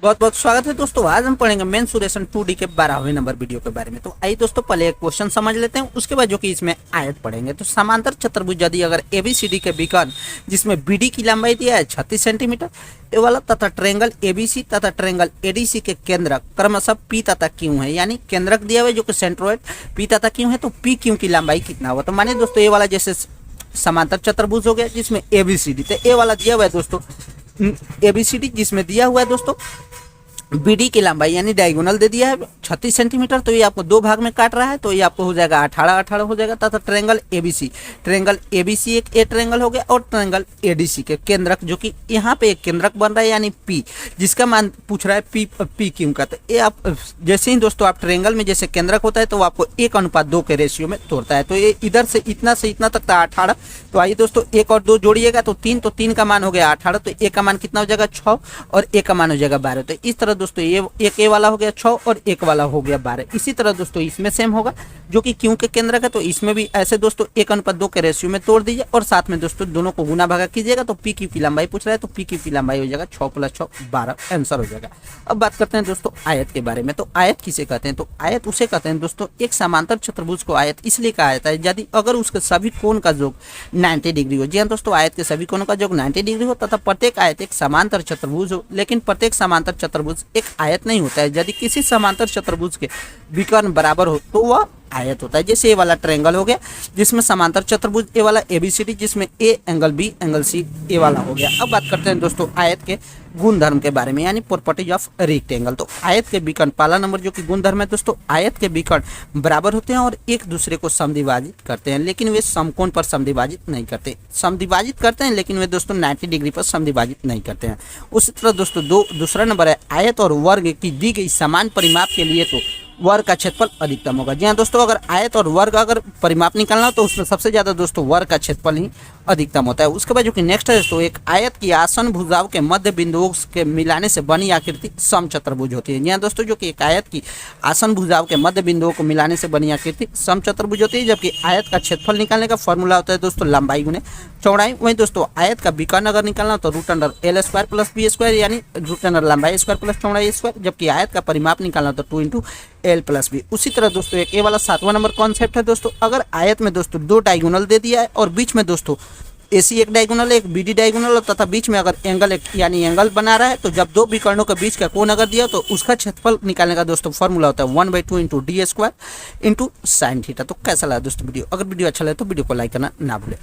बहुत बहुत स्वागत है दोस्तों। आज हम पढ़ेंगे मेंसुरेशन 2D के 12वें नंबर वीडियो के बारे में। तो आइए दोस्तों पहले एक क्वेश्चन समझ लेते हैं, उसके बाद जो कि इसमें आयत पढ़ेंगे। तो समांतर चतुर्भुज यदि अगर एबीसीडी के विकर्ण जिसमें बीडी की लंबाई दिया है 36 सेंटीमीटर ये वाला तथा ट्रायंगल एबीसी तथा ट्रायंगल एडीसी के केंद्रक क्रमशः पी तथा क्यू है, यानी केंद्रक दिया हुआ है जो कि सेंट्रोइड पी तथा क्यू है, तो पी क्यू की लंबाई कितना होगा। तो मानिए दोस्तों ये वाला जैसे समांतर चतुर्भुज हो गया जिसमें एबीसीडी, तो ए वाला दिया हुआ है दोस्तों एबीसीडी जिसमें दिया हुआ है दोस्तों बीडी की लंबाई यानी डायगोनल दे दिया है 36 सेंटीमीटर। तो ये आपको दो भाग में काट रहा है, तो ये आपको हो जाएगा 18 हो जाएगा। तथा ट्रायंगल एबीसी एक ए ट्रायंगल हो गया और ट्रायंगल एडीसी के केंद्रक जो कि यहाँ पे एक केंद्रक बन रहा है यानी पी, जिसका मान पूछ रहा है पी क्यू का। तो ये आप जैसे ही दोस्तों आप ट्रायंगल में जैसे केंद्रक होता है तो वो आपको 1:2 के रेशियो में तोड़ता है। तो ये इधर से इतना तक था 18। तो आइए दोस्तों 1 और 2 जोड़िएगा तो 3, तो 3 का मान हो गया 18, तो ए का मान कितना हो जाएगा 6 और ए का मान हो जाएगा 12। तो इस तरह दोस्तों ये एक ए वाला हो गया 6 और एक वाला हो गया 12। इसी तरह दोस्तों इसमें सेम होगा जो कि क्यू के केंद्रक है, तो इसमें भी ऐसे दोस्तों 1:2 के रेशियो में तोड़ दीजिए और साथ में दोस्तों दोनों को गुना भागा कीजिएगा। तो पी क्यू की लंबाई पूछ रहा है तो पी क्यू की लंबाई हो जाएगा 6 + 6 12 आंसर हो जाएगा। अब बात करते हैं दोस्तों आयत के बारे में। तो आयत किसे कहते हैं? तो आयत उसे कहते हैं दोस्तों एक समांतर चतुर्भुज को आयत इसलिए कहा जाता है यदि अगर उसके सभी कोण का योग 90 डिग्री हो। जी हाँ दोस्तों, आयत के सभी कोणों का योग 90 डिग्री हो तथा प्रत्येक आयत एक समांतर चतुर्भुज हो। लेकिन प्रत्येक समांतर चतुर्भुज एक आयत नहीं होता है। यदि किसी समांतर चतुर्भुज के विकर्ण बराबर हो तो वह आयत होता है। जैसे ये वाला ट्रायंगल हो गया जिसमें समांतर चतुर्भुज ए वाला एबीसीडी जिसमें A angle B angle C A वाला हो गया। अब बात करते हैं दोस्तों आयत के गुण धर्म के बारे में यानी प्रॉपर्टीज ऑफ रेक्टेंगल। तो आयत के विकर्ण पहला नंबर जो कि गुण धर्म है दोस्तों, आयत के विकर्ण बराबर होते हैं और एक दूसरे को समद्विभाजित करते हैं, लेकिन वे समकोण पर समद्विभाजित नहीं करते। समद्विभाजित करते हैं लेकिन वे दोस्तों 90 डिग्री पर समद्विभाजित नहीं करते हैं। उसी तरह दोस्तों दूसरा नंबर है आयत और वर्ग की दी गई समान परिमाप के लिए तो वर्ग का क्षेत्रफल अधिकतम होगा। जी हाँ दोस्तों, अगर आयत और वर्ग अगर परिमाप निकालना हो तो उसमें सबसे ज़्यादा दोस्तों वर्ग का क्षेत्रफल ही अधिकतम होता है। उसके बाद जो कि नेक्स्ट है दोस्तों एक आयत की आसन भुजाओं के मध्य बिंदुओं के मिलाने से बनी आकृति समचतुर्भुज होती है। जी हाँ दोस्तों, जो कि एक आयत की आसन भुजाओं के मध्य बिंदुओं को मिलाने से बनी आकृति समचतुर्भुज होती है। जबकि आयत का क्षेत्रफल निकालने का फॉर्मूला होता है दोस्तों लंबाई गुने चौड़ाई। वहीं दोस्तों आयत का विकर्ण अगर निकालना हो तो √L² + B² यानी √, लंबाई स्क्वायर प्लस चौड़ाई स्क्वायर। जबकि आयत का परिमाप निकालना हो तो 2 × L + B। उसी तरह दोस्तों एक ए वाला 7वां नंबर कॉन्सेप्ट है दोस्तों, अगर आयत में दोस्तों 2 डायगोनल दे दिया है और बीच में दोस्तों AC एक डायगोनल है एक BD डायगोनल तथा बीच में अगर एंगल एक यानी एंगल बना रहा है, तो जब दो विकर्णों के बीच का कोण अगर दिया तो उसका क्षेत्रफल निकालने का दोस्तों फॉर्मूला होता है 1/2 × D² × sin θ। तो कैसा लगा दोस्तों वीडियो? अगर वीडियो अच्छा लगे तो वीडियो को लाइक करना ना भूलें।